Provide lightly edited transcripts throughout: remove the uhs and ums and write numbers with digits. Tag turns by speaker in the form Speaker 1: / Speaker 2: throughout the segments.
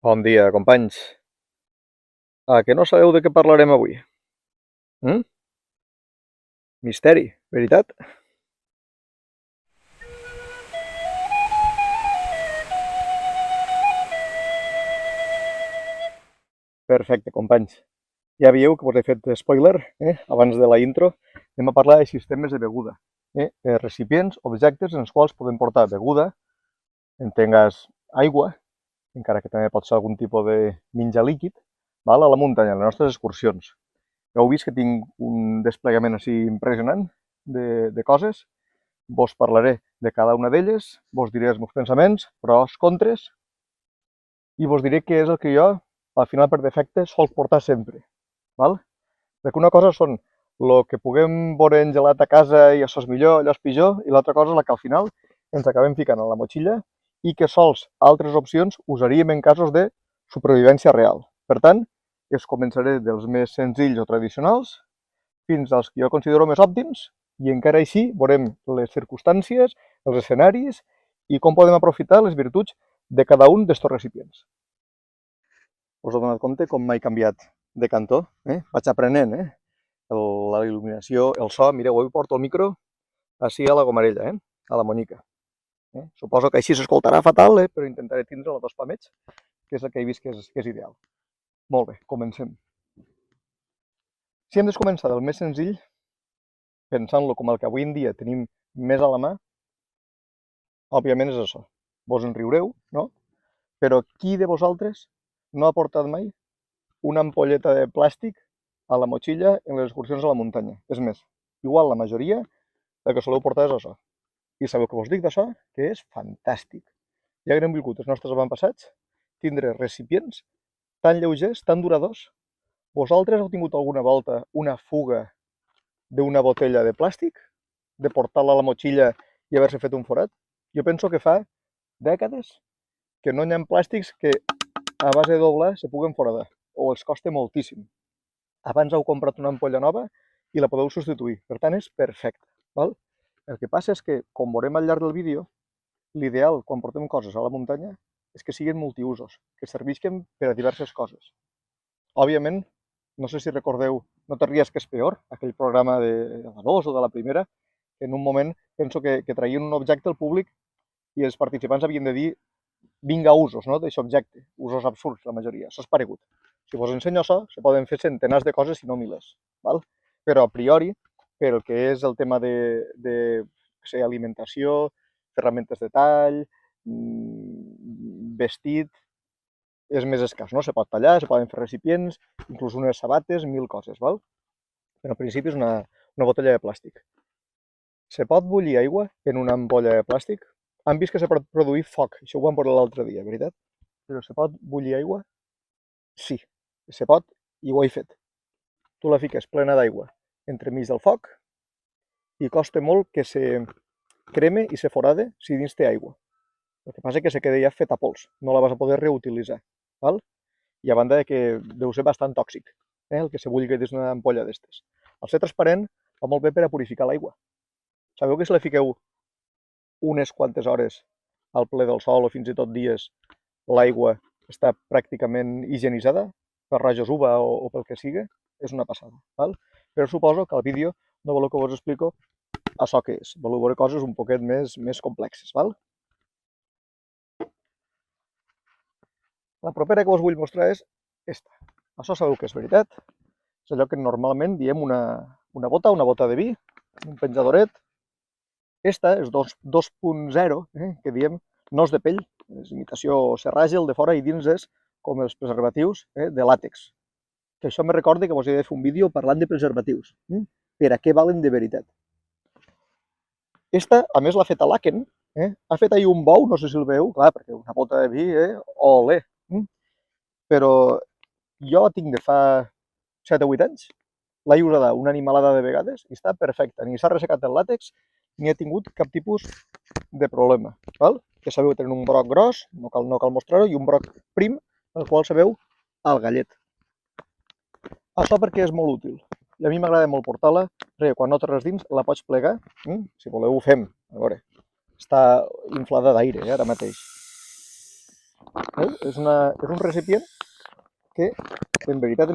Speaker 1: Bon dia, companys. Que no sabeu de què parlarem avui? Mm? Misteri, veritat? Perfecte, companys. Ja veieu que us he fet spoiler, abans de la intro. Anem a parlar de sistemes de beguda. Recipients, objectes en els quals podem portar beguda, entengues aigua, encara que també pot ser algun tipus de menjar líquid, val? A la muntanya, a les nostres excursions. Ja heu vist que tinc un desplegament així impressionant de coses. Vos parlaré de cada una d'elles, vos diré els meus pensaments, pros, contres, i vos diré què és el que jo, al final per defecte, sol portar sempre. Val? Perquè una cosa són el que puguem veure engelat a casa i això és millor, allò és pitjor, i l'altra cosa és la que al final ens acabem ficant a la motxilla i que sols altres opcions usaríem en casos de supervivència real. Per tant, es començaré dels més senzills o tradicionals fins als que jo considero més òptims i encara així veurem les circumstàncies, els escenaris i com podem aprofitar les virtuts de cada un d'estos recipients. Us heu donat compte com m'he canviat de cantó? Vaig aprenent, la il·luminació, el so. Mireu, avui porto el micro així a la Gomarella, a la Monica. Suposo que així s'escoltarà fatal, però intentaré tindre els dos pamets, que és el que he vist que és ideal. Molt bé, comencem. Si hem de començar del més senzill, pensant-lo com el que avui en dia tenim més a la mà, òbviament és això. Vos en riureu, no? Però qui de vosaltres no ha portat mai una ampolleta de plàstic a la motxilla en les excursions a la muntanya? És més, igual la majoria el que soleu portar és això. I sabeu què vos dic d'això? Que és fantàstic. Ja haguem volgut els nostres avantpassats tindre recipients tan lleugers, tan duradors. Vosaltres heu tingut alguna volta una fuga d'una botella de plàstic? De portar-la a la motxilla i haver-se fet un forat? Jo penso que fa dècades que no hi ha plàstics que a base de doblar se puguen foradar, o els costa moltíssim. Abans heu comprat una ampolla nova i la podeu substituir, per tant és perfecte. Val? El que passa és que, com veurem al llarg del vídeo, l'ideal quan portem coses a la muntanya és que siguin multiusos, que servisquen per a diverses coses. Òbviament, no sé si recordeu No te ries que és peor, aquell programa de la 2 o de la primera, que en un moment penso que traien un objecte al públic i els participants havien de dir vinga usos, no?, d'aquest objecte, usos absurds la majoria, això és paregut. Si vos ensenyo això, se poden fer centenars de coses, si no milers, val? Però a priori, per el que és el tema de alimentació, ferramentes de tall, vestit, és més escàs, no? Se pot tallar, se poden fer recipients, inclús unes sabates, mil coses, val? Però en principi és una botella de plàstic. Se pot bullir aigua en una ampolla de plàstic? Han vist que se pot produir foc, això ho vam veure l'altre dia, veritat? Però se pot bullir aigua? Sí, se pot i ho he fet. Tu la fiques plena d'aigua entremig del foc i costa molt que se creme i se forade si dins té aigua. El que passa és que se queda ja feta pols, no la vas a poder reutilitzar, val? I a banda de que deu ser bastant tòxic, el que se bulli dins d'una ampolla d'estes. Al ser transparent va molt bé per a purificar l'aigua. Sabeu que si la fiqueu unes quantes hores al ple del sol o fins i tot dies, l'aigua està pràcticament higienitzada per rajos UVA o pel que sigui? És una passada, val? Però suposo que al vídeo no voleu que vos explico això que és. Voleu veure coses un poquet més complexes, val? La propera que us vull mostrar és esta. Això sabeu que és veritat. És allò que normalment diem una bota de vi, un penjadoret. Esta és 2.0, que diem no és de pell, és imitació serràgel de fora i dins és com els preservatius de làtex. Que això me recorda que vos he de fer un vídeo parlant de preservatius. Per a què valen de veritat. Esta, a més, l'ha fet a Laken. Ha fet ahir un bou, no sé si el veu, clar, perquè una bota de vi, olé. Però jo la tinc de fa 7 o 8 anys, l'he usada una animalada de vegades i està perfecta. Ni s'ha ressecat el làtex, ni ha tingut cap tipus de problema. Val? Que sabeu, tenen un broc gros, no cal mostrar-ho, i un broc prim, el qual sabeu el gallet. Això perquè és molt útil. I a mi m'agrada molt portar-la, perquè quan no té res dins la pots plegar. Si voleu ho fem. A veure, està inflada d'aire ara mateix. Veu? És un recipient que, en veritat,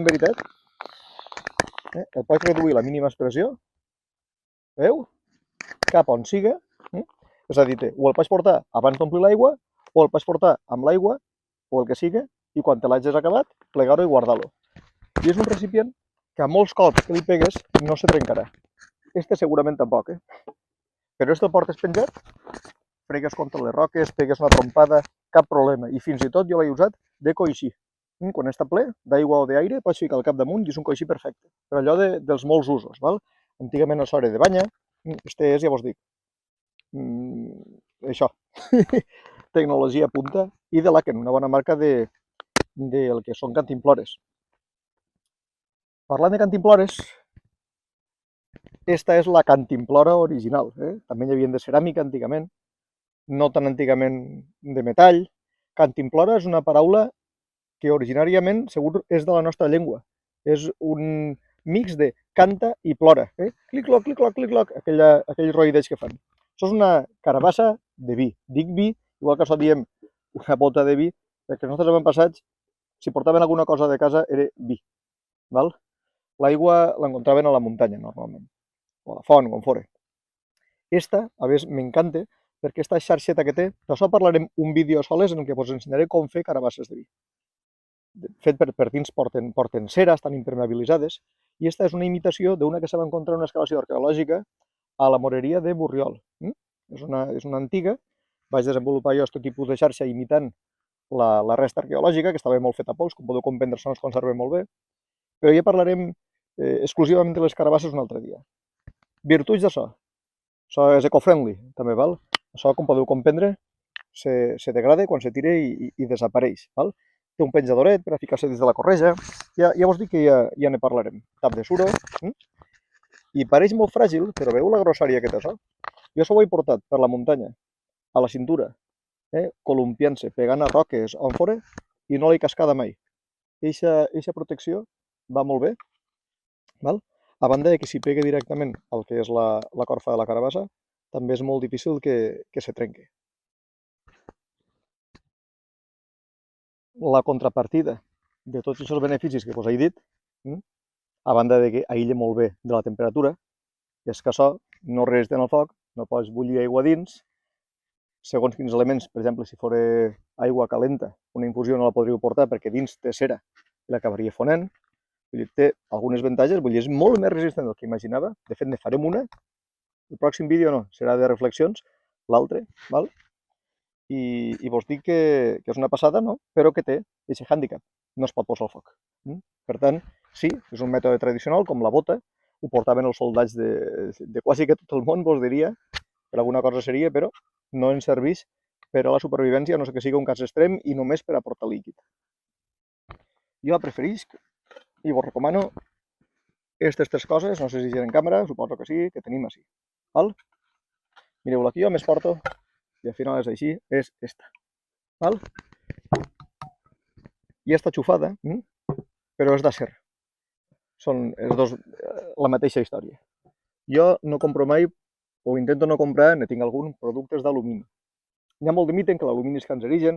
Speaker 1: el pots reduir a la mínima expressió, veu? Cap on siga, és a dir, o el pots portar abans d'omplir l'aigua, o el pots portar amb l'aigua, o el que siga, i quan te l'hagis acabat, plegar-ho i guardar-lo. I és un recipient que a molts cops que li pegues no se trencarà. Este segurament tampoc, però este el portes penjat, fregues contra les roques, pegues una trompada, cap problema. I fins i tot jo l'he usat de coixí. Quan està ple d'aigua o d'aire, pots ficar el cap damunt i és un coixí perfecte. Per allò dels molts usos, val? Antigament això era de banya, este és, ja vos dic, això, tecnologia punta, i de Laken, una bona marca del que són cantimplores. Parlant de cantimplores, esta és la cantimplora original. També hi havia de ceràmica antigament, no tan antigament de metall. Cantimplora és una paraula que originàriament segur és de la nostra llengua. És un mix de canta i plora. Clic-cloc, clic-cloc, clic-cloc, aquell roïdeig que fan. Això és una carabassa de vi. Dic vi, igual que això diem una bota de vi, perquè els nostres avantpassats, si portaven alguna cosa de casa, era vi. L'aigua l'encontraven a la muntanya, normalment, o a la font, com fora. Esta, a més, m'encanta, perquè aquesta xarxeta que té, d'això parlarem un vídeo soles en què us ensenyaré com fer carabasses de vi. Fet per dins porten cera, estan impermeabilitzades, i esta és una imitació d'una que se va encontrar en una excavació arqueològica a la moreria de Borriol. És una antiga, vaig desenvolupar jo aquest tipus de xarxa imitant la resta arqueològica, que estava molt feta a pols, com podeu comprendre, no es conserva molt bé, però ja parlarem exclusivament de les carabasses un altre dia. Virtuts d'això. Això és eco-friendly, també, val? Això, com podeu comprendre, se degrada quan se tira i desapareix, val? Té un penjadoret per a ficar-se dins de la correja. Ja vos dic que ja ne parlarem. Tap de suro. I pareix molt fràgil, però veieu la grossària que té això? Jo això ho he portat per la muntanya, a la cintura, columpiant-se, pegant a roques on fora, i no l'he cascada mai. Eixa protecció va molt bé, val? A banda de que si pega directament al que és la corfa de la carabassa, també és molt difícil que se trenqui. La contrapartida de tots aquests beneficis que us he dit, a banda de que aïlla molt bé de la temperatura, és que això no resisteix al foc, no pots bullir aigua dins, segons quins elements, per exemple, si fos aigua calenta, una infusió no la podríeu portar perquè dins té cera i l'acabaria fonent. Té algunes avantatges, vull dir, és molt més resistent del que imaginava. De fet, ne farem una. El pròxim vídeo no, serà de reflexions, l'altre, val? I vos dic que és una passada, no? Però que té aquest hàndicap, no es pot posar al foc. Per tant, sí, és un mètode tradicional, com la bota, ho portaven els soldats de quasi que tot el món, vos diria, per alguna cosa seria, però no ens serveix per a la supervivència, a no sé que sigui un cas extrem i només per a portar líquid. Jo preferisc i vos recomano aquestes tres coses, no sé si en càmera, suposo que sí, que tenim així. Val? Mireu, la que jo més porto, i al final és així, és esta. Val? I esta xufada, però és d'acer. Són els dos la mateixa història. Jo no compro mai, o intento no comprar, ne tinc algun, productes d'alumini. Hi ha molt de mite en que l'alumini és cancerigen,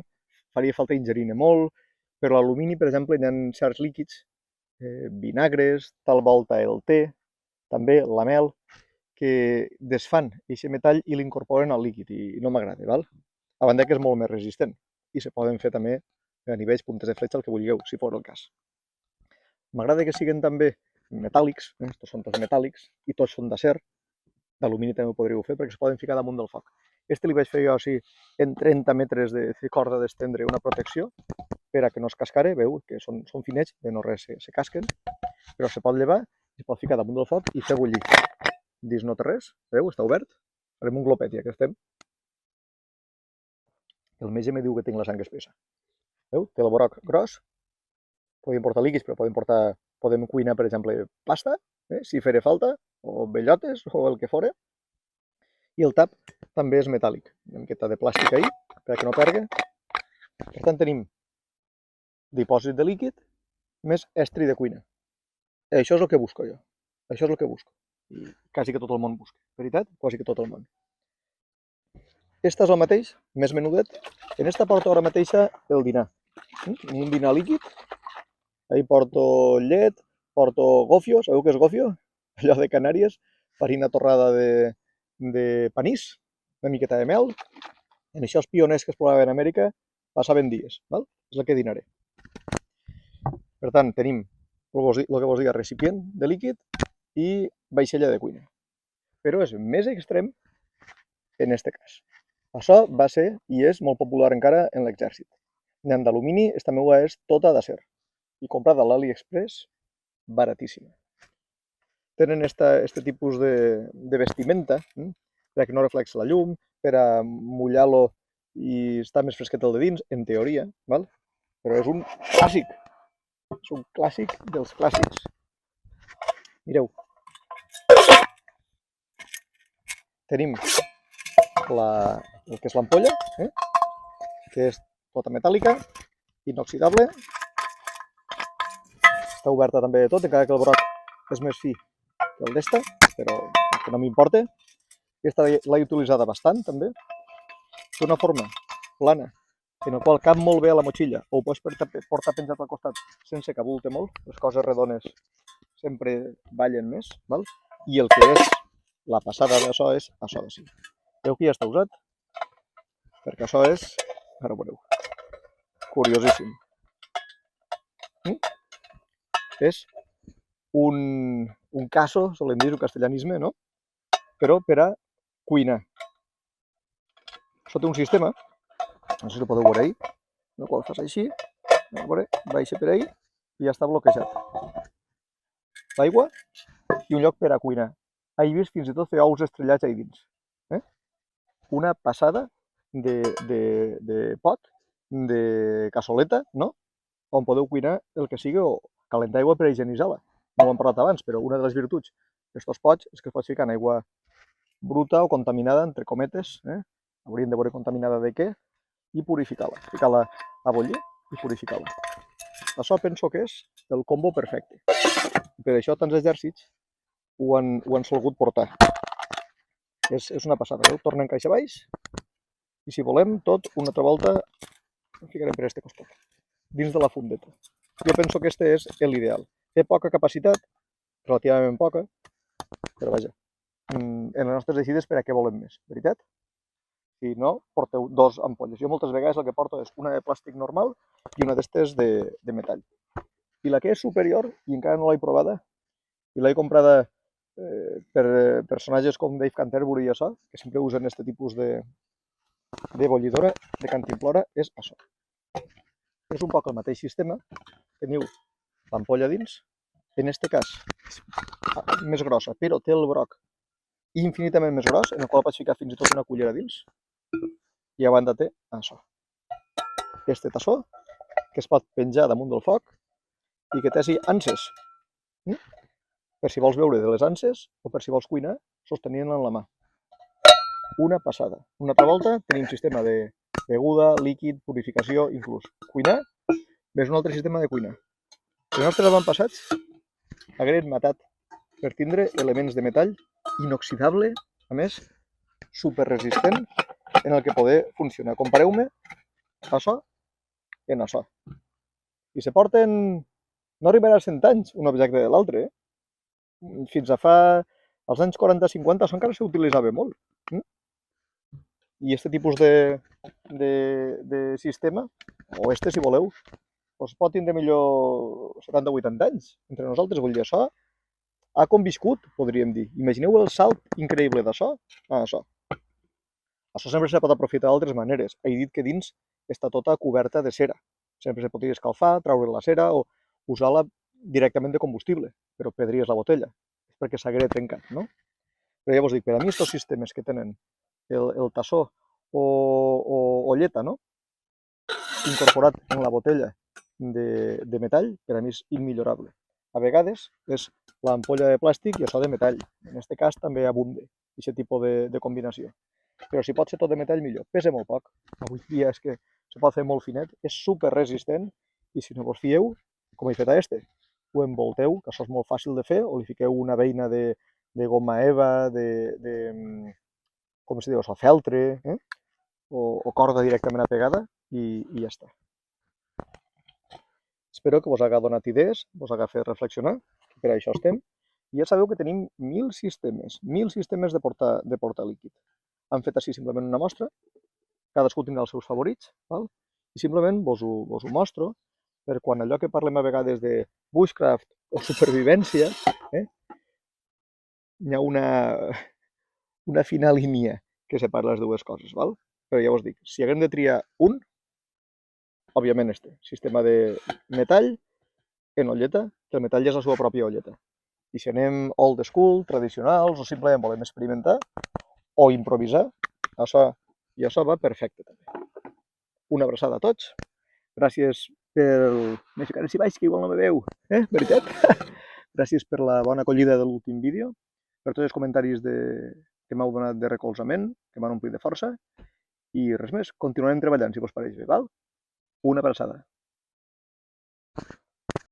Speaker 1: faria falta ingerir-ne molt, però l'alumini, per exemple, hi ha certs líquids, vinagres, tal volta el te, també la mel, que desfan aquest metall i l'incorporen al líquid i no m'agrada, val? A banda que és molt més resistent i se poden fer també a nivells puntes de fletxa el que vulgueu, si fos el cas. M'agrada que siguin també metàl·lics, estos són tots metàl·lics i tots són d'acer, d'alumini també ho podríeu fer perquè es poden ficar damunt del foc. Este li vaig fer jo així en 30 metres de corda d'estendre una protecció per a que no es cascare, veu que són finets, de no res se casquen, però se pot llevar, es pot ficar damunt del foc i fer bullir. Dins no té res, veu, està obert, farem un glopet ja que estem. El metge me diu que tinc la sang espessa. Veu, té el broc gros, podem portar líquids, però podem cuinar, per exemple, pasta, si farà falta, o bellotes, o el que fora. I el tap també és metàl·lic, una miqueta de plàstic ahí, perquè no perga. Per tant, tenim dipòsit de líquid més estri de cuina. Això és el que busco jo. Això és el que busco. I quasi que tot el món busca. Veritat? Quasi que tot el món. Este és el mateix, més menudet. En esta porto ara mateixa el dinar. Un dinar líquid. Ahí porto llet, porto gofio. Sabeu què és gofio? Allò de Canàries. Farina torrada de panís, una miqueta de mel. En això els pioners que es provaven a Amèrica passaven dies. Val? És el que dinaré. Per tant, tenim el que vos diga recipient de líquid i vaixella de cuina. Però és més extrem en aquest cas. Això va ser i és molt popular encara en l'exèrcit. N'hi ha d'alumini, esta meua és tota d'acer i comprada a l'AliExpress baratíssima. Tenen este tipus de vestimenta perquè no reflexa la llum, per a mullar-lo i estar més fresquet el de dins, en teoria, val? Però és un clàssic. És un clàssic dels clàssics. Mireu. Tenim el que és l'ampolla, que és tota metàl·lica, inoxidable. Està oberta també de tot, encara que el broc és més fi que el d'esta, però que no m'importa. Aquesta l'he utilitzada bastant, també. Té una forma plana, en la qual cap molt bé a la motxilla, o ho pots portar penjat al costat sense que abulte molt. Les coses redones sempre ballen més, val? I el que és la passada d'això és això d'ací. Veu que ja està usat? Perquè això és, ara ho veureu, curiosíssim. És un caso, solem dir, un castellanisme, no? Però per a cuinar. Això té un sistema, no sé si ho podeu veure ahí, en el qual fas així, baixa per ahí i ja està bloquejat. L'aigua i un lloc per a cuinar. He vist fins i tot fer ous estrellats ahí dins. Una passada de pot, de cassoleta, no? On podeu cuinar el que sigui o calentar aigua per a higienitzar-la. No ho hem parlat abans, però una de les virtuts d'aquests pots és que es pot ficar en aigua bruta o contaminada, entre cometes, hauríem de veure contaminada de què, i purificar-la. Ficar-la a bullir i purificar-la. Això penso que és el combo perfecte. Per això tants exèrcits ho han solgut portar. És una passada, torna a encaixar baix i si volem tot una altra volta ho ficarem per este costat, dins de la fundeta. Jo penso que este és l'ideal. Té poca capacitat, relativament poca, però vaja, en les nostres eixides per a què volem més, veritat? Si no, porteu dos ampolles. Jo moltes vegades el que porto és una de plàstic normal i una d'estes de metall. I la que és superior, i encara no l'he provada, i l'he comprada per personatges com Dave Canterbury i això, que sempre usen aquest tipus de bollidora, de cantimplora, és això. És un poc el mateix sistema. Teniu l'ampolla dins, en aquest cas més grossa, però té el broc infinitament més gros, en el qual pots ficar fins i tot una cullera dins, i a banda té això. Este tassó, que es pot penjar damunt del foc i que té així anses, per si vols beure de les anses o per si vols cuinar sostenint-la en la mà. Una passada. Una altra volta tenim sistema de beguda, líquid, purificació, inclús cuinar, més un altre sistema de cuinar. Els nostres avantpassats hagueren matat per tindre elements de metall inoxidable, a més, superresistent, en el que poder funcionar. Compareu-me això en això. I se porten, no arribarà a 100 anys un objecte de l'altre, Fins a als anys 40-50 això encara s'utilitzava molt. I aquest tipus de sistema, o si voleu, doncs pot tindre millor 70-80 anys entre nosaltres. Vull dir, això ha conviscut, podríem dir. Imagineu el salt increïble d'això a això. Això sempre se pot aprofitar d'altres maneres. He dit que dins està tota coberta de cera. Sempre se podria escalfar, treure la cera o usar-la directament de combustible, però perdries la botella. És perquè s'haguera trencat, no? Però ja vos dic, per a mi aquests sistemes que tenen el tassó o lleta, no? Incorporat en la botella de metall, per a mi és immillorable. A vegades és l'ampolla de plàstic i això de metall. En aquest cas també abunde aquest tipus de combinació. Però si pot ser tot de metall, millor. Pesa molt poc. Avui dia és que se pot fer molt finet, és super resistent i si no vos fieu, com he fet a este, ho envolteu, que això és molt fàcil de fer, o li fiqueu una beina de goma eva, com se diu això, feltre, o corda directament apegada i ja està. Espero que vos haga donat idees, vos haga fet reflexionar, per això estem. I ja sabeu que tenim 1.000 sistemes de portar líquid. Han fet així simplement una mostra, cadascú tindrà els seus favorits, val? I simplement vos ho mostro, per quan allò que parlem a vegades de bushcraft o supervivència, hi ha una fina línia que separa les dues coses, val? Però ja vos dic, si haguem de triar un, òbviament sistema de metall en olleta, que el metall ja és la seva pròpia olleta. I si anem old school, tradicionals, o simplement volem experimentar o improvisar, això va perfecte també. Una abraçada a tots. Gràcies per... M'he ficat així baix, que igual no me veu, veritat? Gràcies per la bona acollida de l'últim vídeo, per tots els comentaris que m'heu donat de recolzament, que m'han omplit de força, i res més, continuarem treballant, si vos pareix bé, val? Una abraçada.